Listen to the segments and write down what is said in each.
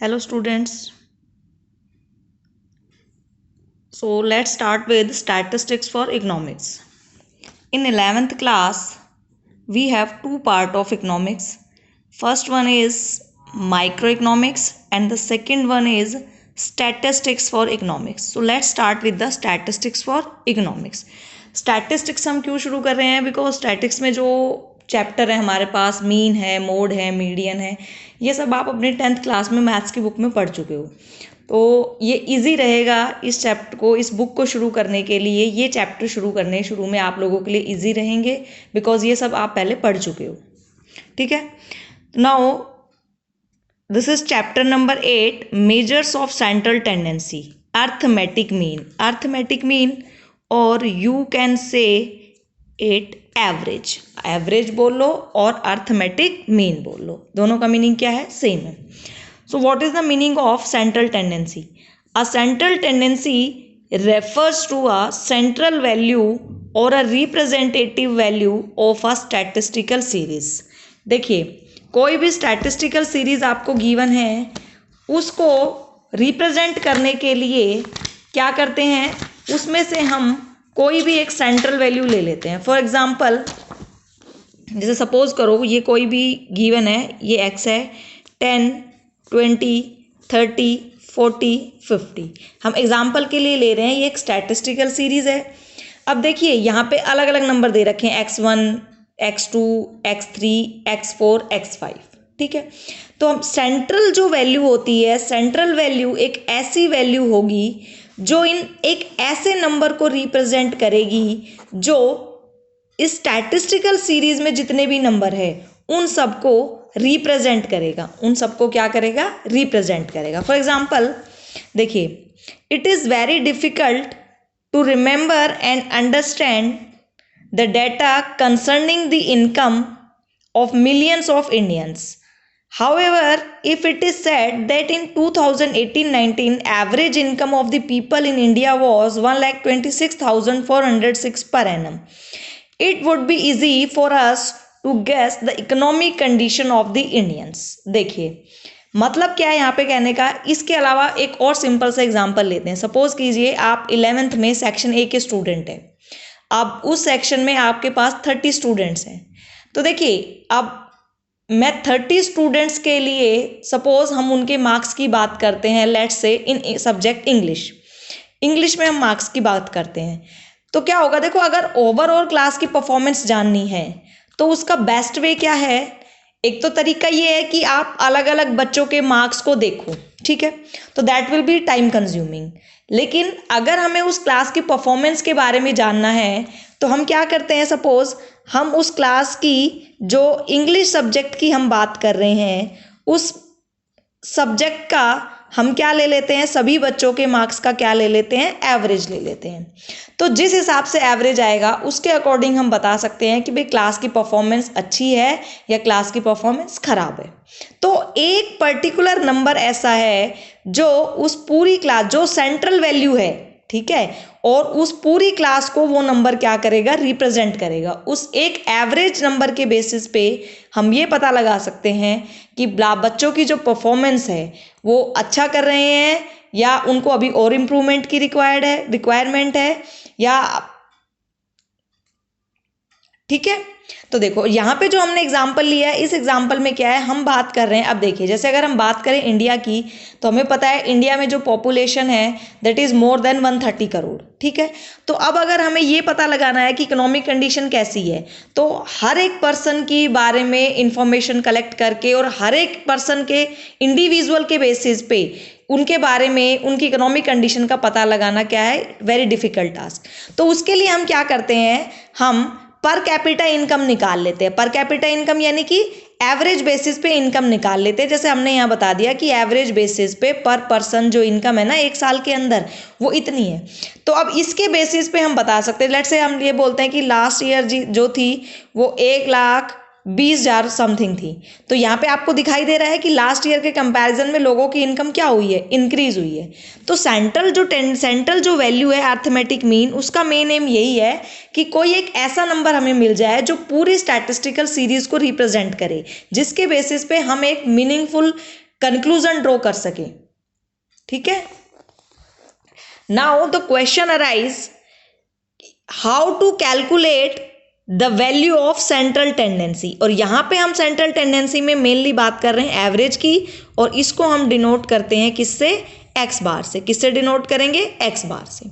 Hello students. So let's start with statistics for economics. In 11th class, we have two part of economics. First one is microeconomics and the second one is statistics for economics. So let's start with the statistics for economics. Statistics हम क्यों शुरू कर रहे हैं? Because statics में जो chapter है हमारे पास, मीन है, मोड है, मीडियन है, ये सब आप अपने 10th क्लास में मैथ्स की बुक में पढ़ चुके हो। तो ये इजी रहेगा इस चैप्टर को, इस बुक को शुरू करने के लिए। ये चैप्टर शुरू में आप लोगों के लिए इजी रहेंगे बिकॉज ये सब आप पहले पढ़ चुके हो। ठीक है, now this is chapter number 8, measures of central tendency, arithmetic mean. Arithmetic mean और you can say it average. Average बोल लो और अर्थमेटिक मीन बोल लो, दोनों का मीनिंग क्या है? सेम है। So what is the meaning of central tendency? A central tendency refers to a central value or a representative value of a statistical series. देखिए, कोई भी statistical series आपको given है, उसको represent करने के लिए क्या करते हैं? उसमें से हम कोई भी एक central value ले लेते हैं। For example, जैसे सपोज करो ये कोई भी given है, ये x है, 10, 20, 30, 40, 50। हम एग्जाम्पल के लिए ले रहे हैं, ये एक स्टैटिस्टिकल सीरीज है। अब देखिए यहाँ पे अलग अलग नंबर दे रखे हैं, x1, x2, x3, x4, x5। ठीक है, तो हम सेंट्रल जो वैल्यू होती है, सेंट्रल वैल्यू एक ऐसी वैल्यू होगी जो इन एक ऐसे नंबर को रिप्रेजेंट करेगी जो इस स्टैटिस्टिकल सीरीज में जितने भी नंबर है उन सबको रिप्रेजेंट करेगा। उन सबको क्या करेगा? रिप्रेजेंट करेगा। फॉर एग्जाम्पल देखिए, it is very difficult to remember and understand the data concerning the income of millions of Indians. However, if it is said that in 2018-19 average income of the people in India was 1,26,406 per annum, it would be easy for us to guess the economic condition of the Indians। देखिए मतलब क्या है यहाँ पे कहने का। इसके अलावा एक और सिंपल सा एग्जांपल लेते हैं। सपोज कीजिए आप 11th में सेक्शन ए के स्टूडेंट हैं। अब उस सेक्शन में आपके पास 30 स्टूडेंट्स हैं। तो देखिए अब मैं 30 स्टूडेंट्स के लिए सपोज हम उनके मार्क्स की बात करते हैं, let's say in subject English में हम मार्क्स की बात करते हैं। तो क्या होगा? देखो, अगर ओवरऑल क्लास की परफॉर्मेंस जाननी है तो उसका बेस्ट वे क्या है? एक तो तरीका ये है कि आप अलग अलग बच्चों के मार्क्स को देखो, ठीक है, तो that will be time consuming. लेकिन अगर हमें उस क्लास की परफॉर्मेंस के बारे में जानना है तो हम क्या करते हैं? सपोज हम उस क्लास की जो इंग्लिश सब्जेक्ट की हम बात कर रहे हैं, उस सब्जेक्ट का हम क्या ले लेते हैं? सभी बच्चों के मार्क्स का क्या ले लेते हैं? एवरेज ले लेते हैं। तो जिस हिसाब से एवरेज आएगा उसके अकॉर्डिंग हम बता सकते हैं कि भाई क्लास की परफॉर्मेंस अच्छी है या क्लास की परफॉर्मेंस खराब है। तो एक पर्टिकुलर नंबर ऐसा है जो उस पूरी क्लास, जो सेंट्रल वैल्यू है, ठीक है, और उस पूरी क्लास को वो नंबर क्या करेगा? रिप्रेजेंट करेगा। उस एक एवरेज नंबर के बेसिस पे हम ये पता लगा सकते हैं कि बच्चों की जो परफॉर्मेंस है वो अच्छा कर रहे हैं या उनको अभी और इम्प्रूवमेंट की रिक्वायरमेंट है या, ठीक है। तो देखो यहाँ पे जो हमने एग्जाम्पल लिया है, इस एग्जाम्पल में क्या है? हम बात कर रहे हैं, अब देखिए जैसे अगर हम बात करें इंडिया की, तो हमें पता है इंडिया में जो पॉपुलेशन है that is more than 130 crore, ठीक है। तो अब अगर हमें ये पता लगाना है कि इकोनॉमिक कंडीशन कैसी है, तो हर एक पर्सन की बारे में इंफॉर्मेशन कलेक्ट करके और हर एक पर्सन के इंडिविजुअल के बेसिस पे उनके बारे में, उनकी इकोनॉमिक कंडीशन का पता लगाना क्या है? Very difficult task. तो उसके लिए हम क्या करते हैं? हम पर कैपिटा इनकम निकाल लेते हैं। पर कैपिटा इनकम यानी कि एवरेज बेसिस पे इनकम निकाल लेते हैं। जैसे हमने यहाँ बता दिया कि एवरेज बेसिस पे पर पर्सन जो इनकम है ना एक साल के अंदर, वो इतनी है। तो अब इसके बेसिस पे हम बता सकते हैं, लेट्स से हम ये बोलते हैं कि लास्ट ईयर जो थी वो 1,20,000 समथिंग थी। तो यहाँ पे आपको दिखाई दे रहा है कि लास्ट ईयर के कंपैरिजन में लोगों की इनकम क्या हुई है? इंक्रीज हुई है। तो सेंट्रल जो वैल्यू है अर्थमेटिक मीन, उसका मेन एम यही है कि कोई एक ऐसा नंबर हमें मिल जाए जो पूरी स्टैटिस्टिकल सीरीज को रिप्रेजेंट करे, जिसके बेसिस पे हम एक मीनिंगफुल कंक्लूजन ड्रॉ कर सके। ठीक है, now the question arise how to calculate the value of central tendency. और यहाँ पे हम सेंट्रल टेंडेंसी में मेनली बात कर रहे हैं एवरेज की, और इसको हम डिनोट करते हैं किससे, एक्स बार से। किससे डिनोट करेंगे, एक्स बार से।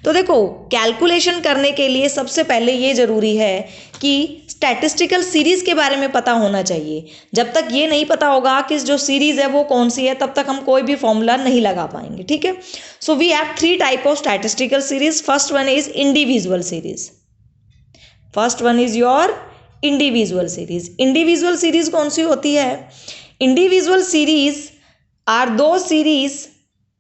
तो देखो कैलकुलेशन करने के लिए सबसे पहले ये जरूरी है कि स्टैटिस्टिकल सीरीज के बारे में पता होना चाहिए। जब तक ये नहीं पता होगा कि जो सीरीज है वो कौन सी है, तब तक हम कोई भी फॉर्मूला नहीं लगा पाएंगे। ठीक है, so we have 3 type of statistical series. First one is individual series. First one is your individual series. Individual series कौन सी होती है, individual series are those series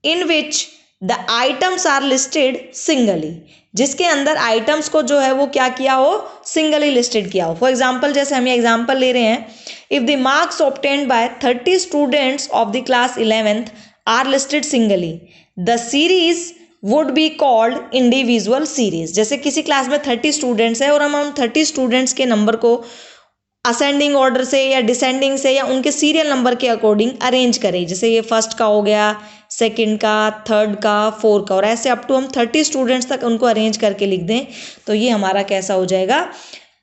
in which the items are listed singly, जिसके अंदर items को जो है वो क्या किया हो, सिंगली लिस्टेड किया हो। फॉर एग्जाम्पल, जैसे हम ये एग्जाम्पल ले रहे हैं, if the marks obtained by 30 students of the class 11th are listed singly, the series would be called individual series. जैसे किसी क्लास में 30 स्टूडेंट्स है और हम 30 स्टूडेंट्स के नंबर को असेंडिंग ऑर्डर से या डिसेंडिंग से या उनके सीरियल नंबर के अकॉर्डिंग अरेंज करें। जैसे ये फर्स्ट का हो गया, सेकंड का, थर्ड का, फोर्थ का, और ऐसे अप टू हम 30 स्टूडेंट्स तक उनको अरेंज करके लिख दें, तो ये हमारा कैसा हो जाएगा,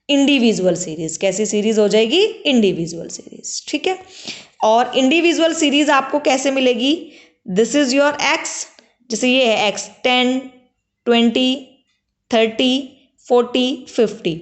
इंडिविजुअल सीरीज। कैसी सीरीज हो जाएगी, इंडिविजुअल सीरीज। ठीक है, और इंडिविजुअल सीरीज आपको कैसे मिलेगी, दिस इज योर एक्स, जैसे ये है एक्स 10, 20, 30, 40, 50।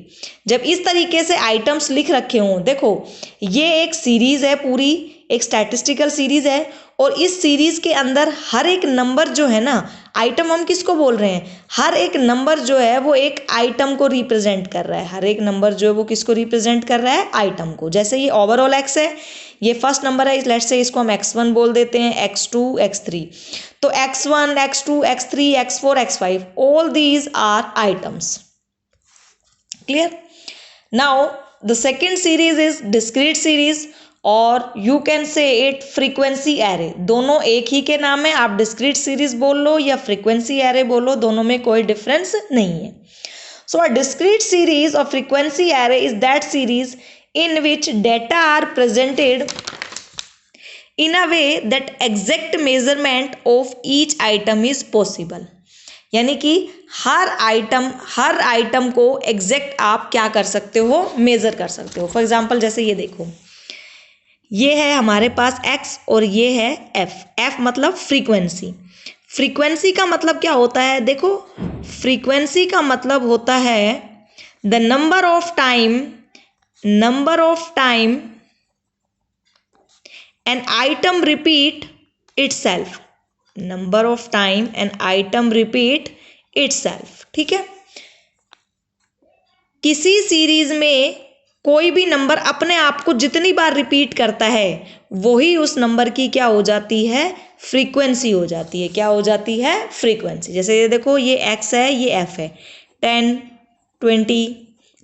जब इस तरीके से आइटम्स लिख रखे हों, देखो ये एक सीरीज है, पूरी एक स्टैटिस्टिकल सीरीज है, और इस सीरीज के अंदर हर एक नंबर जो है ना, आइटम हम किसको बोल रहे हैं, हर एक नंबर जो है वो एक आइटम को रिप्रेजेंट कर रहा है। हर एक नंबर जो है वो किसको रिप्रेजेंट कर रहा है, आइटम को। जैसे ये ओवरऑल एक्स है, ये फर्स्ट नंबर है, लेट्स से इसको हम x1 बोल देते हैं, x2, x3। तो x1, x2, x3, x4, x5, all these are items. Clear. Now the second series is discrete series, और you can say it frequency array. दोनों एक ही के नाम है, आप डिस्क्रीट सीरीज बोल लो या फ्रीक्वेंसी एरे बोलो, दोनों में कोई डिफरेंस नहीं है। सो अ डिस्क्रीट सीरीज और frequency array is that series in which data are presented in a way that exact measurement of each item is possible। यानी कि हर आइटम को एग्जैक्ट आप क्या कर सकते हो, मेजर कर सकते हो। फॉर एग्जांपल, जैसे ये देखो, ये है हमारे पास x और ये है f मतलब फ्रीक्वेंसी। फ्रीक्वेंसी का मतलब क्या होता है, देखो फ्रीक्वेंसी का मतलब होता है the number of time an item repeat itself, number of time an item repeat itself। ठीक है, किसी सीरीज में कोई भी नंबर अपने आप को जितनी बार रिपीट करता है, वही उस नंबर की क्या हो जाती है, फ्रीक्वेंसी हो जाती है। क्या हो जाती है, फ्रीक्वेंसी। जैसे ये देखो, ये x है, ये f है, 10, 20,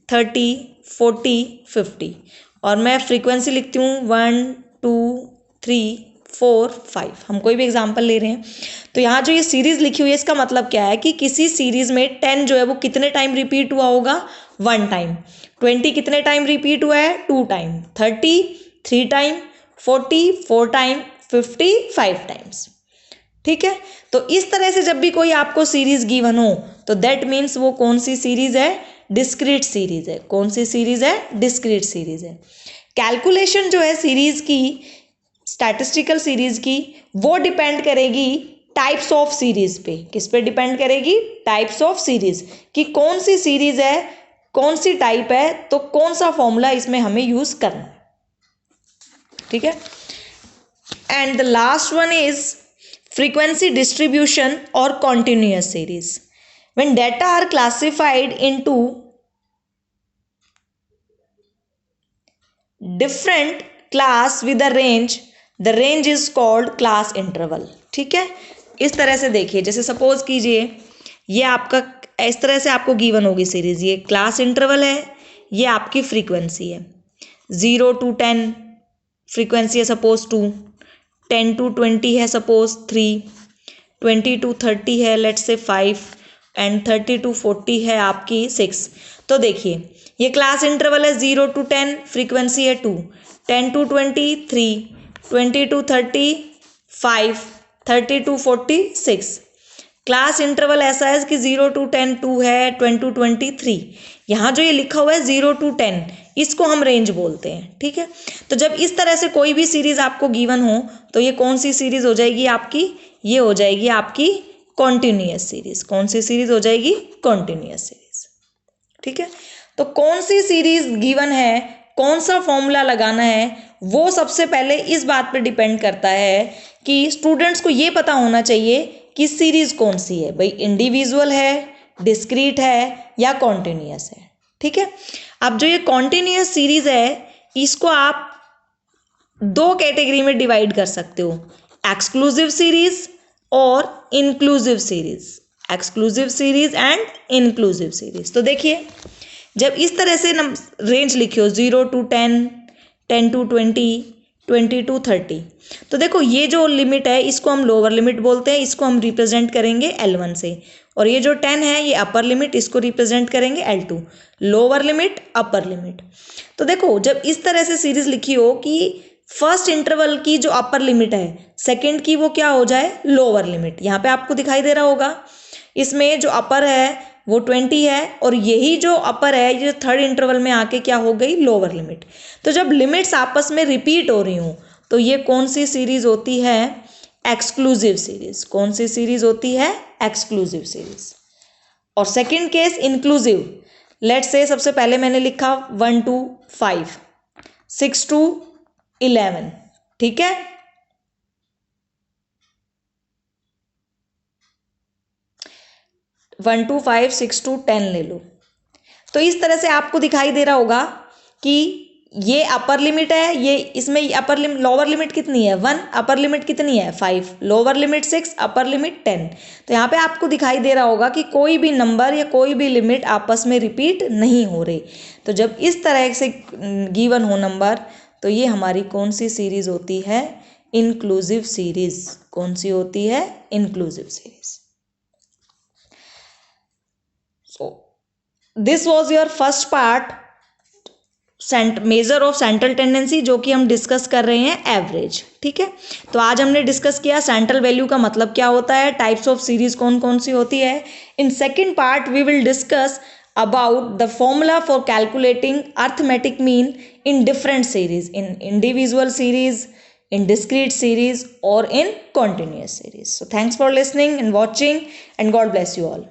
30, 40, 50, और मैं फ्रीक्वेंसी लिखती हूँ 1, 2, 3, 4, 5। हम कोई भी एग्जांपल ले रहे हैं, तो यहाँ जो ये सीरीज लिखी हुई है, इसका मतलब क्या है कि किसी सीरीज में 10 जो है वो कितने टाइम रिपीट हुआ होगा, 1 टाइम। 20 कितने टाइम रिपीट हुआ है, 2 टाइम। 30 3 time, 40 4 time, 50 5 times. ठीक है, तो इस तरह से जब भी कोई आपको सीरीज गिवन हो, तो दैट मीन्स वो कौन सी सीरीज है, डिस्क्रीट सीरीज है। कौन सी सीरीज है, डिस्क्रीट सीरीज है। कैलकुलेशन जो है सीरीज की, स्टैटिस्टिकल सीरीज की, वो डिपेंड करेगी टाइप्स ऑफ सीरीज पे। किस पे डिपेंड करेगी, टाइप्स ऑफ सीरीज, कि कौन सी सीरीज है, कौन सी टाइप है, तो कौन सा फॉर्मूला इसमें हमें यूज करना है। ठीक है, and the last one is frequency distribution और continuous series. When data are classified into different class with a range, the range is called class interval। ठीक है, इस तरह से देखिए, जैसे सपोज कीजिए ये आपका इस तरह से आपको गिवन होगी सीरीज, ये क्लास इंटरवल है, ये आपकी फ्रीक्वेंसी है। 0 to 10 फ्रीक्वेंसी है सपोज 2, 10 to 20 है सपोज 3, 20 to 30 है लेट्स से 5, एंड 30 to 40 है आपकी 6। तो देखिए ये क्लास इंटरवल है 0 to 10, फ्रीक्वेंसी है 2, 10 to 20 3, 20 to 35, 30 to 46। Class interval ऐसा है कि 0 to 10 2 है, 10 to 23। यहाँ जो ये लिखा हुआ है 0 to 10, इसको हम रेंज बोलते हैं, ठीक है। तो जब इस तरह से कोई भी सीरीज आपको गिवन हो तो ये कौन सी सीरीज हो जाएगी आपकी? ये हो जाएगी आपकी कॉन्टिन्यूअस सीरीज। कौन सी सीरीज हो जाएगी? कॉन्टिन्यूअस सीरीज, ठीक है। तो कौन सी सीरीज गिवन है, कौन सा फॉर्मूला लगाना है, वो सबसे पहले इस बात पे डिपेंड करता है कि स्टूडेंट्स को ये पता होना चाहिए कि सीरीज कौन सी है, भाई इंडिविजुअल है, डिस्क्रीट है या कॉन्टिन्यूअस है, ठीक है। अब जो ये कॉन्टिन्यूअस सीरीज है इसको आप दो कैटेगरी में डिवाइड कर सकते हो, एक्सक्लूसिव सीरीज और inclusive series. Exclusive series and inclusive series. तो देखिए जब इस तरह से रेंज लिखी हो 0 to 10, 10 to 20, 20 to 30, तो देखो ये जो लिमिट है इसको हम लोअर लिमिट बोलते हैं, इसको हम रिप्रेजेंट करेंगे L1 से, और ये जो 10 है ये अपर लिमिट, इसको रिप्रेजेंट करेंगे L2। Lower limit, upper limit. तो देखो जब इस तरह से सीरीज लिखी हो कि फर्स्ट इंटरवल की जो अपर लिमिट है, सेकंड की वो क्या हो जाए? Lower limit. यहाँ पे आपको दिखाई दे रहा होगा, इसमें जो अपर है वो 20 है और यही जो अपर है ये थर्ड इंटरवल में आके क्या हो गई? Lower limit. तो जब लिमिट्स आपस में रिपीट हो रही हूँ तो ये कौन सी सीरीज होती है? Exclusive series. कौन सी सीरीज होती है? Exclusive series. और second case inclusive. Let's say सबसे पहले मैंने लिखा 1 to 5, 6 to 11, ठीक है। वन टू 5, 6 to 10 ले लो। तो इस तरह से आपको दिखाई दे रहा होगा कि ये अपर लिमिट है, ये इसमें अपर लिमिट, लोअर लिमिट कितनी है? 1, अपर लिमिट कितनी है? 5, लोअर लिमिट 6, अपर लिमिट 10। तो यहाँ पे आपको दिखाई दे रहा होगा कि कोई भी नंबर या कोई भी लिमिट आपस में रिपीट नहीं हो रही। तो जब इस तरह से गिवन हो नंबर तो ये हमारी कौन सी सीरीज होती है? Inclusive series. कौन सी होती है? Inclusive series. So this was your first part, measure of central tendency, जो कि हम डिस्कस कर रहे हैं एवरेज, ठीक है। तो आज हमने डिस्कस किया सेंट्रल वैल्यू का मतलब क्या होता है, टाइप्स ऑफ सीरीज कौन कौन सी होती है। In second part we will discuss about the formula for calculating arithmetic mean in different series, in individual series, in discrete series or in continuous series. So thanks for listening and watching and God bless you all.